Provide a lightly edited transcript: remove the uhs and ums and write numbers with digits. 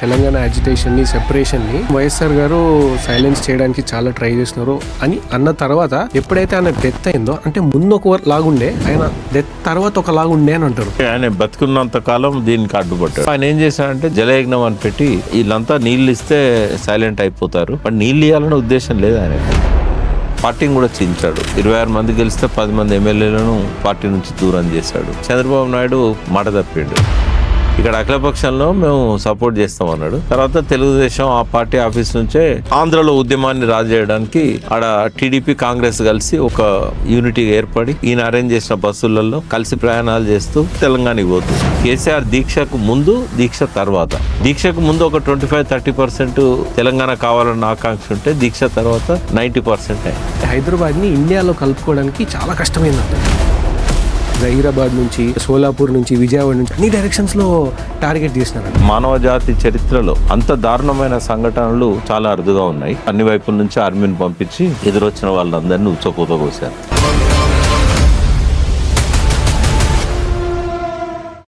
తెలంగాణ అజిటేషన్ని, సెపరేషన్ని వైఎస్ఆర్ గారు సైలెన్స్ చేయడానికి చాలా ట్రై చేస్తున్నారు అని అన్న తర్వాత ఎప్పుడైతే ఆయన డెత్ అయిందో, అంటే ముందు ఒక లాగుండే, ఆయన డెత్ తర్వాత ఒక లాగుండే అని అంటారు. ఆయన బతుకున్నంత కాలం దీనికి అడ్డుపడ్డాడు. ఆయన ఏం చేశాడంటే జలయజ్ఞం అని పెట్టి వీళ్ళంతా నీళ్ళు ఇస్తే సైలెంట్ అయిపోతారు, బట్ నీళ్ళు ఇవ్వాలనే ఉద్దేశం లేదు ఆయన. పార్టీని కూడా చించాడు. 26 మంది గెలిస్తే 10 మంది ఎమ్మెల్యేలను పార్టీ నుంచి దూరం చేశాడు. చంద్రబాబు నాయుడు మాట తప్పిండు. ఇక్కడ అఖిలపక్షంలో మేము సపోర్ట్ చేస్తాం అన్నాడు. తర్వాత తెలుగుదేశం ఆ పార్టీ ఆఫీస్ నుంచే ఆంధ్రలో ఉద్యమాన్ని రాజేయడానికి ఆడ టీడీపీ కాంగ్రెస్ కలిసి ఒక యూనిటీ ఏర్పడి ఈయన అరేంజ్ చేసిన బస్సులలో కలిసి ప్రయాణాలు చేస్తూ తెలంగాణకి పోతుంది. కేసీఆర్ దీక్షకు ముందు, దీక్ష తర్వాత. దీక్షకు ముందు ఒక 25-30% తెలంగాణ కావాలన్న ఆకాంక్ష ఉంటే దీక్ష తర్వాత 90% హైదరాబాద్ని ఇండియాలో కలుపుకోవడానికి చాలా కష్టమైందంట. జహీరాబాద్ నుంచి, సోలాపూర్ నుంచి, విజయవాడ నుంచి అన్ని డైరెక్షన్స్లో టార్గెట్ చేసినారు. మానవ జాతి చరిత్రలో అంత దారుణమైన సంఘటనలు చాలా అరుదుగా ఉన్నాయి. అన్ని వైపుల నుంచి ఆర్మీని పంపించి ఎదురొచ్చిన వాళ్ళందరినీ ఉచ్చపోత కోసారు.